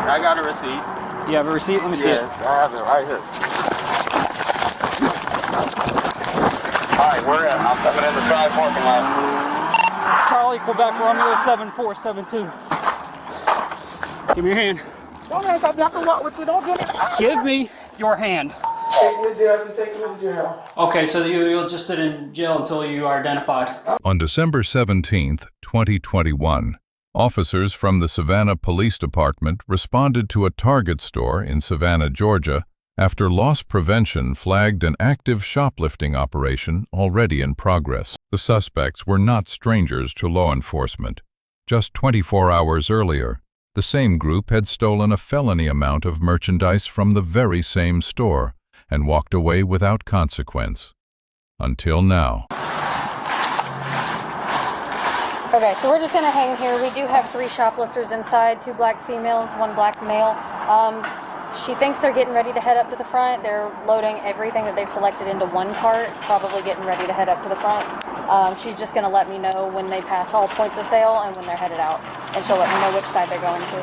I got a receipt. You have a receipt? Let me see it. I have it right here. Alright, we're in. I'm coming in the side parking lot. Charlie, Quebec, Romeo 7472. Give me your hand. Don't have to block a lot with you. Don't do that. Give me your hand. Take me to jail. I can take you to jail. Okay, so you'll just sit in jail until you are identified. On December 17th, 2021, officers from the Savannah Police Department responded to a Target store in Savannah, Georgia, after loss prevention flagged an active shoplifting operation already in progress. The suspects were not strangers to law enforcement. Just 24 hours earlier, the same group had stolen a felony amount of merchandise from the very same store and walked away without consequence. Until now. Okay, so we're just gonna hang here. We do have 3 shoplifters inside, 2 black females, 1 black male. She thinks they're getting ready to head up to the front. They're loading everything that they've selected into 1 cart, probably getting ready to head up to the front. She's just gonna let me know when they pass all points of sale and when they're headed out. And she'll let me know which side they're going to.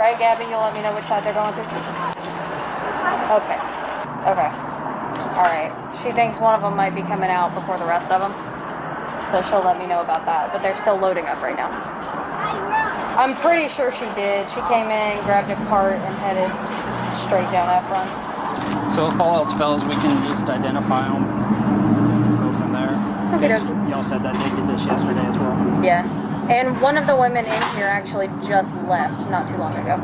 Right, Gabby? You'll let me know which side they're going to? Okay. Okay. Alright. She thinks one of them might be coming out before the rest of them. So she'll let me know about that. But they're still loading up right now. I'm pretty sure she did. She came in, grabbed a cart, and headed straight down that front. So if all else fails, we can just identify them. Go from there. Okay. Y'all said that they did this yesterday as well. Yeah. And one of the women in here actually just left not too long ago.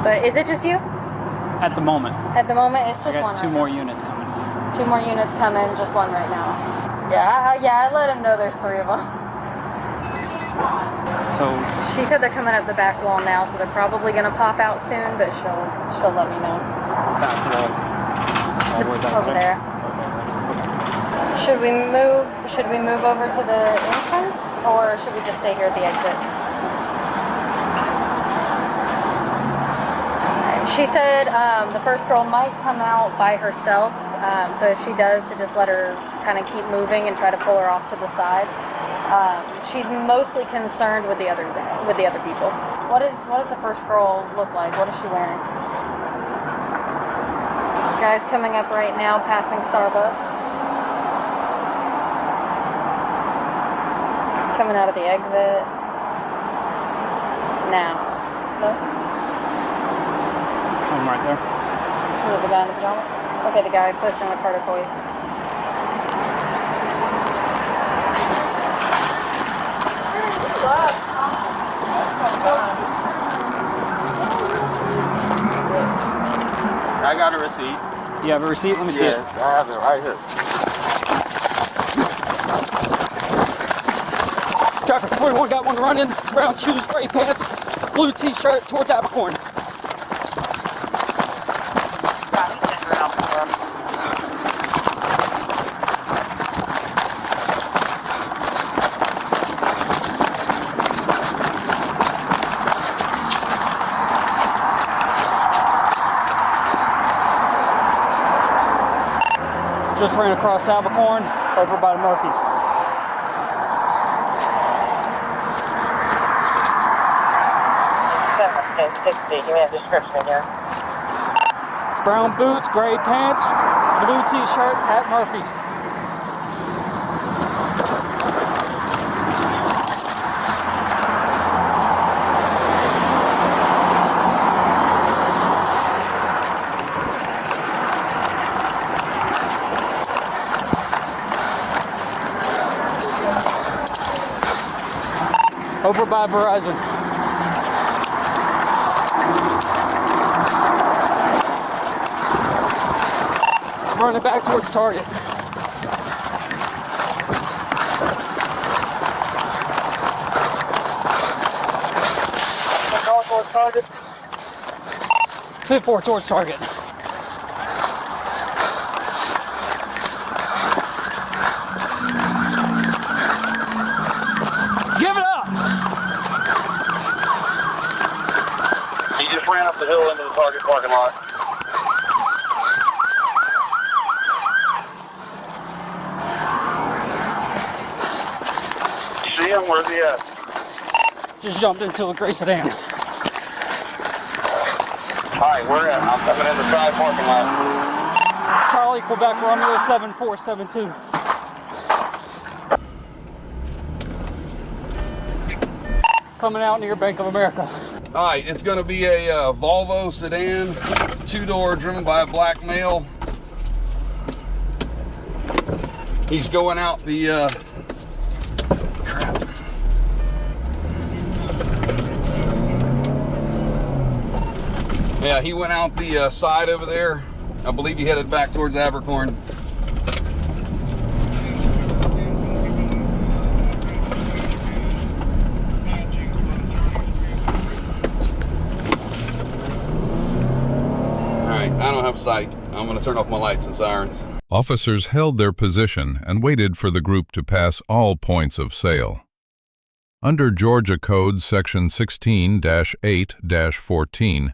But is it just you? At the moment. At the moment, it's just I got one. 2 more units coming. 2 more units coming, just 1 right now. Yeah, I let him know there's 3 of them. So She said they're coming up the back wall now, so they're probably gonna pop out soon, but she'll let me know. back wall. All the way back Over there. Should we move over to the entrance, or should we just stay here at the exit? She said the first girl might come out by herself, so if she does, to just let her kind of keep moving and try to pull her off to the side. She's mostly concerned with the other people. What does the first girl look like? What is she wearing? Guy's coming up right now, passing Starbucks. Coming out of the exit. Now. Look. I'm right there. Is it the guy in the pajamas? Okay, the guy pushing the cart of toys. I got a receipt. You have a receipt? Let me see it. I have it right here. Traffic 41 got one running. Brown shoes, gray pants, blue t-shirt towards Abercorn. Just ran across Abercorn over by the Murphys. Give me a description here. Brown boots, gray pants, blue t-shirt at Murphys. Over by Verizon. Running back towards Target. Going towards Target. 54 towards Target. Give it up! He just ran up the hill into the Target parking lot. You see him? him? Where's he at? Just jumped into a gray sedan. Alright, where at? I'm coming in the side parking lot. Charlie, Quebec, Romeo 7472. Coming out near Bank of America. Alright, it's going to be a Volvo sedan, two-door, driven by a black male. He's going out the, crap. Yeah, he went out the side over there. I believe he headed back towards Abercorn. Alright, I don't have sight. I'm going to turn off my lights and sirens. Officers held their position and waited for the group to pass all points of sale. Under Georgia Code Section 16-8-14,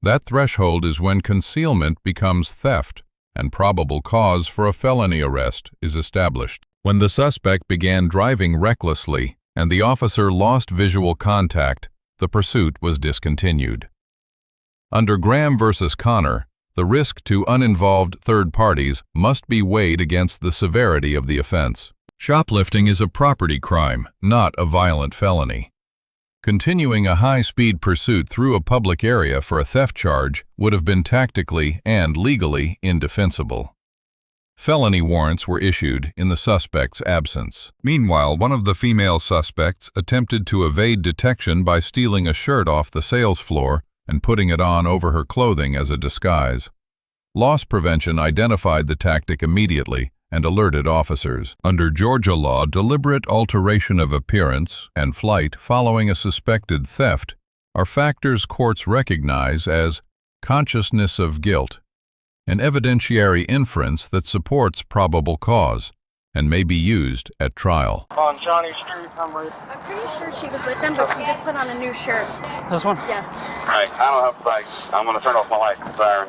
that threshold is when concealment becomes theft and probable cause for a felony arrest is established. When the suspect began driving recklessly and the officer lost visual contact, the pursuit was discontinued. Under Graham v. Connor, the risk to uninvolved third parties must be weighed against the severity of the offense. Shoplifting is a property crime, not a violent felony. Continuing a high-speed pursuit through a public area for a theft charge would have been tactically and legally indefensible. Felony warrants were issued in the suspect's absence. Meanwhile, one of the female suspects attempted to evade detection by stealing a shirt off the sales floor and putting it on over her clothing as a disguise. Loss prevention identified the tactic immediately and alerted officers. Under Georgia law, deliberate alteration of appearance and flight following a suspected theft are factors courts recognize as consciousness of guilt, an evidentiary inference that supports probable cause and may be used at trial. On Johnny Street, I'm right. I'm pretty sure she was with them, but she just put on a new shirt. This one? Yes. Alright, I don't have sight. I'm going to turn off my lights and siren.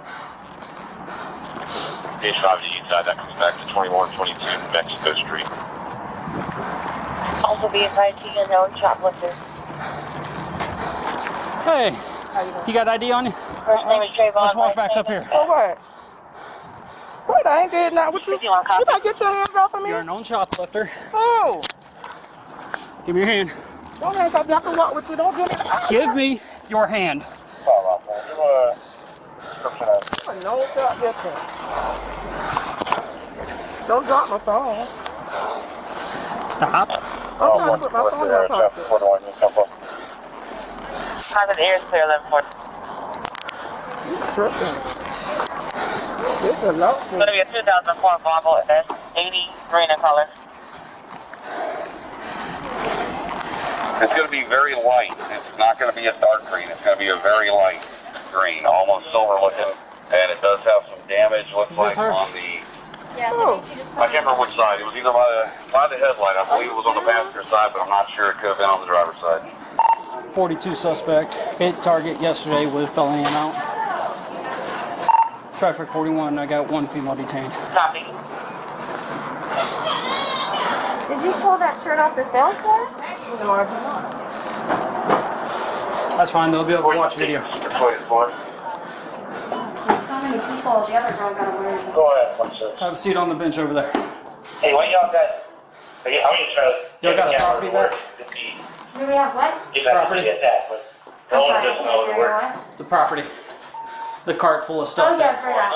Page 5 to the east side, that comes back to 2122 Mexico Street. Also be advised to you known shoplifter. Hey, you got ID on you? First name is Trayvon. Let's walk back up here. For what? What? I ain't did nothing. What you? You better get your hands off of me. You're a known shoplifter. Oh, Give me your hand. don't hands off me. I can walk with you. Don't do me. Give me your hand. I'm a no shoplifter. Don't drop my phone. Stop. I'm trying to put my phone in my pocket. Private air is clear 1140. You tripping? This is a low It's going to be a 2004 Volvo S80 green in color. It's going to be very light. It's not going to be a dark green. It's going to be a very light green, almost silver looking. And it does have some damage, looks like, her? on the... Yes, I think she just put I can't remember which side. It was either by the headlight. I believe it was on the passenger side, but I'm not sure. It could have been on the driver's side. 42 suspect hit target yesterday with felony amount. Traffic 41, I got one female detained. Copy. Did you pull that shirt off the sales floor? No, I do not. That's fine, they'll be able to watch video. So many people, the other girl got away. Go ahead. What's this? Have a seat on the bench over there. Hey, what y'all got? How many try? Y'all got a property back? Do we have what? Property. I'm sorry, I can't hear you. What? The property. The cart full of stuff. Oh yeah, for that.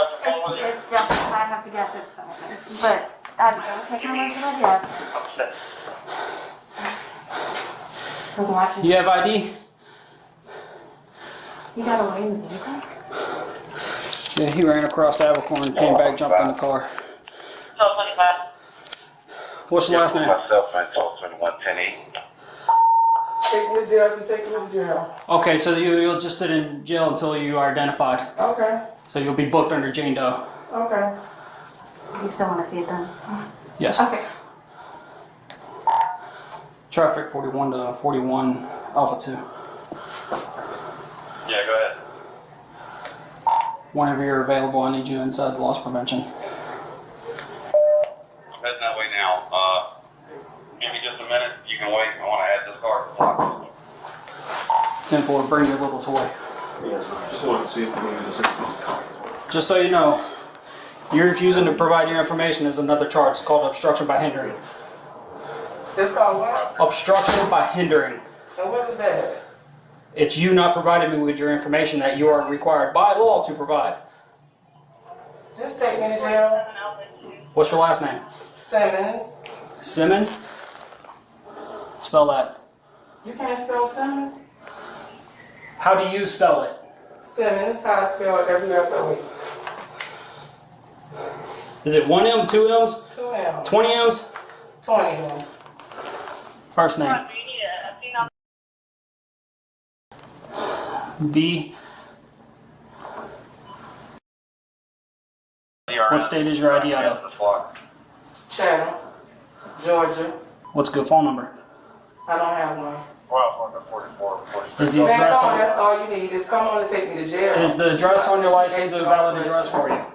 It's definitely, I have to guess it's something. But I don't take how much did I have? I'm watching. You have ID? You got away in the vehicle? Yeah, he ran across Abercorn and came back, jumped in the car. 1225. What's your last name? Myself, I told 110E. Take me to jail. You can take me to jail. Okay, so you'll just sit in jail until you are identified. Okay. So you'll be booked under Jane Doe. Okay. You still want to see it done? Yes. Okay. Traffic 41 to 41, Alpha 2. Yeah, go ahead. Whenever you're available, I need you inside the loss prevention. I'm heading that way now. Give me just a minute. You can wait. I want to 10-4, bring your little toy. Yes, just wanted to see if we needed assistance. Just so you know, you're refusing to provide your information is another charge. It's called obstruction by hindering. It's called what? Obstruction by hindering. And what is that? It's you not providing me with your information that you are required by law to provide. Just take me to jail. What's your last name? Simmons. Simmons? Spell that. You can't spell Simmons? How do you spell it? Simmons, how I spell it every other week. Is it 1 M, 2 M's, 2 M's. 20 M's? 20 M's. First name. B. What state is your ID out of? Chatham. Georgia. What's a good phone number? I don't have one. Is the Man, address come on, on, that's all you need. Is come on and take me to jail. is the address on your license a valid address for you? I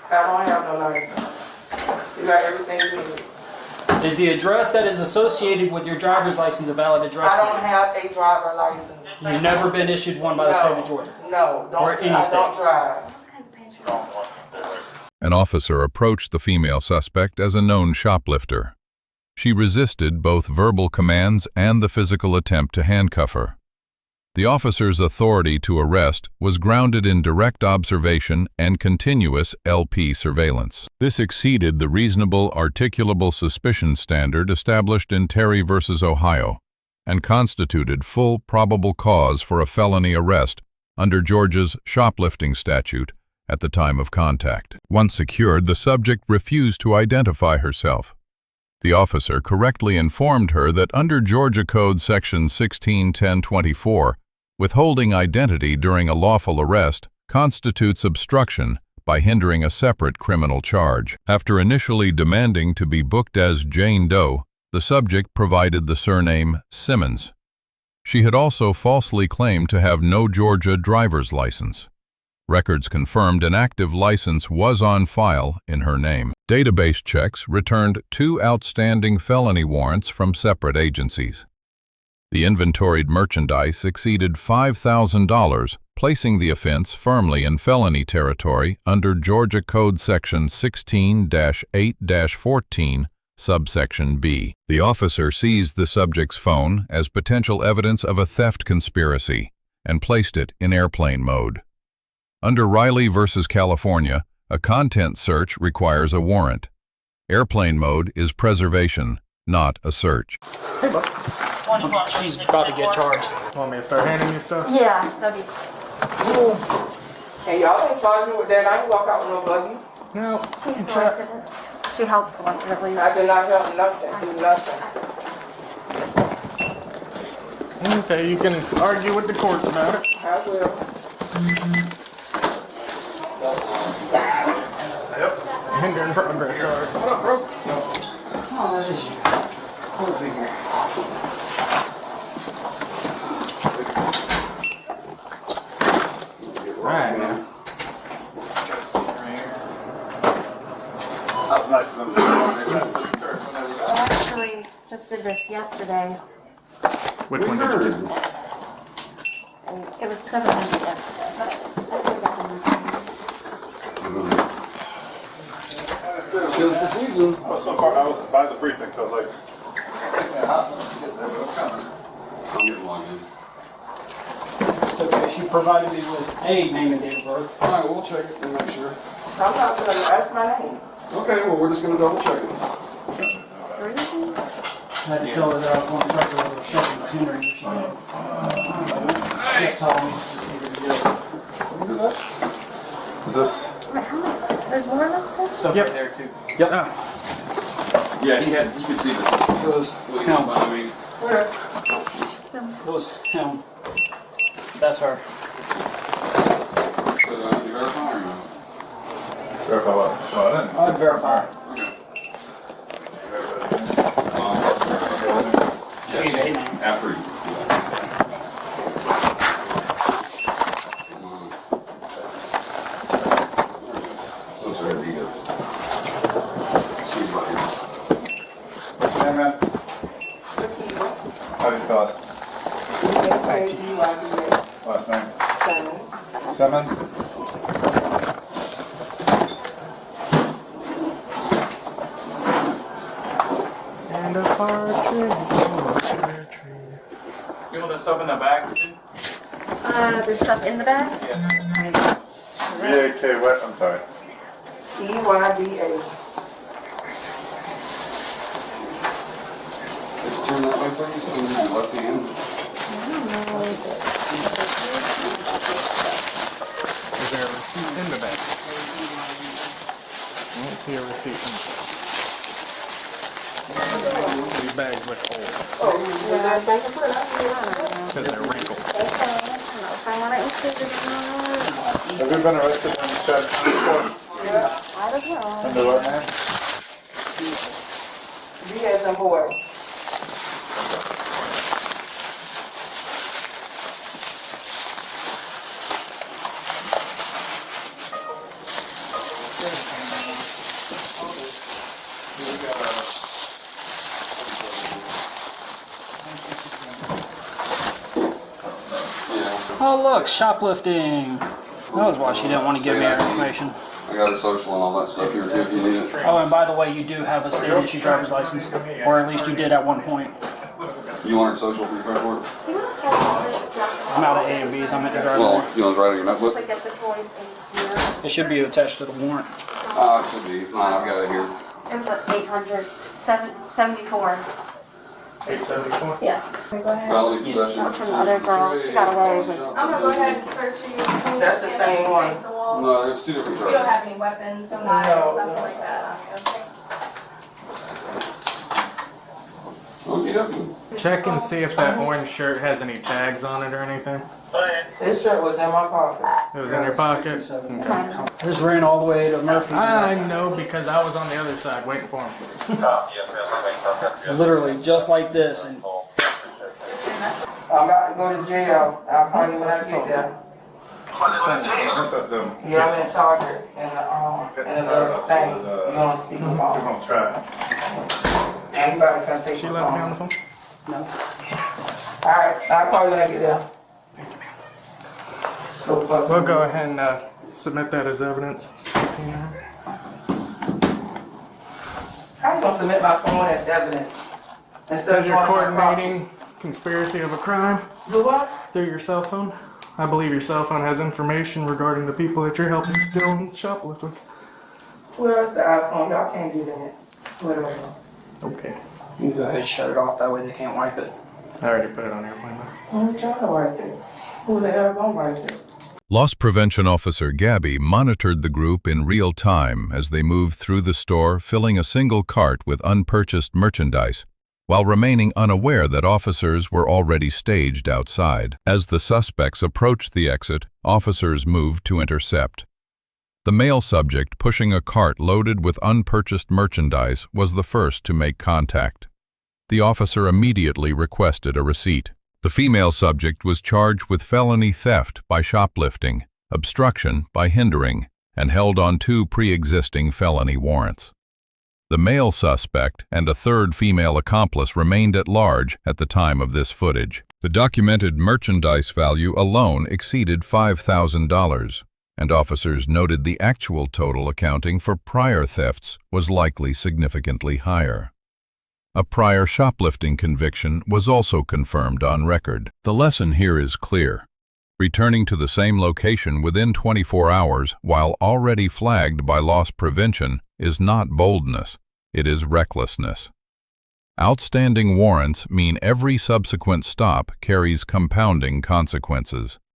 don't have no license. You got everything you need. Is the address that is associated with your driver's license a valid address I for don't you? have a driver license. You've never been issued one by the state of Georgia? No, Or don't. any I state. don't drive. An officer approached the female suspect as a known shoplifter. She resisted both verbal commands and the physical attempt to handcuff her. The officer's authority to arrest was grounded in direct observation and continuous LP surveillance. This exceeded the reasonable articulable suspicion standard established in Terry v. Ohio and constituted full probable cause for a felony arrest under Georgia's shoplifting statute at the time of contact. Once secured, the subject refused to identify herself. The officer correctly informed her that under Georgia Code Section 16-1024, withholding identity during a lawful arrest constitutes obstruction by hindering a separate criminal charge. After initially demanding to be booked as Jane Doe, the subject provided the surname Simmons. She had also falsely claimed to have no Georgia driver's license. Records confirmed an active license was on file in her name. Database checks returned 2 outstanding felony warrants from separate agencies. The inventoried merchandise exceeded $5,000, placing the offense firmly in felony territory under Georgia Code Section 16-8-14, subsection B. The officer seized the subject's phone as potential evidence of a theft conspiracy and placed it in airplane mode. Under Riley v. California, a content search requires a warrant. Airplane mode is preservation, not a search. Hey, bud. She's about to get charged. Want me to start handing you stuff? Yeah, that'd be. And y'all ain't charge me with that. I ain't walk out with no buggy. No. She selected it. She helped select it at least. I did not help nothing. Do nothing. Okay, you can argue with the courts about it. I will. Hindering progress, sorry. What up, bro? Oh, that is you. Go figure. Alright, man. That's nice of them to do. I actually just did this yesterday. Which one did you do? It was 700 yesterday. But I think I can do Feels the season. I was so far, I was by the precinct, so I was like, I'm getting logged in. It's okay, she provided me with a name and date of birth. Alright, we'll check it and make sure. I'm not gonna ask my name. Okay, well, we're just gonna double check it. I had to tell her that I was going to check her with obstruction by hindering. She kept telling me just needed to do it. Can we do that? Is this? Wait, how much? There's more of that stuff? Stuff right there too. Yep. Yeah, you could see the Him. behind me. Where? It was him. That's her. So, you verify or no? Verify what? I'd verify. She's a name. After you. So it's already good. Excuse me. Hey, man. How do you feel it? Last name? Simmons. And a partridge. You want the stuff in the bags too? There's stuff in the bag? V-A-K, what? I'm sorry. EYBA. Turn that way, please. On your left hand. Is there a receipt in the bag? I don't see a receipt in the bag. These bags look old. Because they're wrinkled. Have you been arrested on check before? Yeah. I don't know. Under what name? B as in boy. Oh look, shoplifting. That was why she didn't want to give me her information. I got her social and all that stuff here too if you need it. Oh, and by the way, you do have a state issued driver's license, or at least you did at one point. You want her social for your passport? I'm out of A and B's. I'm at the driver. Well, you want to write on your notebook? It should be attached to the warrant. It should be. No, I've got it here. It was like 874. 874? Yes. Felony possession. That was from the other girl. She got away with it. I'm gonna go ahead and search you. That's the same one. No, there's two different You don't charges. have any weapons, no knives, nothing like that. Okay. Okay. Check and see if that orange shirt has any tags on it or anything. This shirt was in my pocket. It was in your pocket? Okay. This ran all the way to Murphy's. I know because I was on the other side waiting for him. Literally just like this. And I'm about to go to jail. I'll call you when I get there. What's that doing? Yeah, I'm in Target and the little thing. You don't speak We're about. gonna try. Anybody can take She my left me on phone. the phone? no. Alright, I'll call you when I get there. So fuck. We'll go ahead and submit that as evidence. I'm gonna submit my phone as evidence. Instead As of you're going to my coordinating conspiracy of a crime property. Do what? through your cell phone, I believe your cell phone has information regarding the people that you're helping steal and shoplift with. Well, it's the iPhone. Y'all can't do that. Whatever. Okay. You can go ahead and shut it off. That way they can't wipe it. I already put it on airplane mode. I'm trying to wipe it. Who the hell gonna wipe it? Loss Prevention Officer Gabby monitored the group in real time as they moved through the store, filling a single cart with unpurchased merchandise, while remaining unaware that officers were already staged outside. As the suspects approached the exit, officers moved to intercept. The male subject pushing a cart loaded with unpurchased merchandise was the first to make contact. The officer immediately requested a receipt. The female subject was charged with felony theft by shoplifting, obstruction by hindering, and held on 2 pre-existing felony warrants. The male suspect and a third female accomplice remained at large at the time of this footage. The documented merchandise value alone exceeded $5,000, and officers noted the actual total accounting for prior thefts was likely significantly higher. A prior shoplifting conviction was also confirmed on record. The lesson here is clear. Returning to the same location within 24 hours while already flagged by loss prevention is not boldness, it is recklessness. Outstanding warrants mean every subsequent stop carries compounding consequences.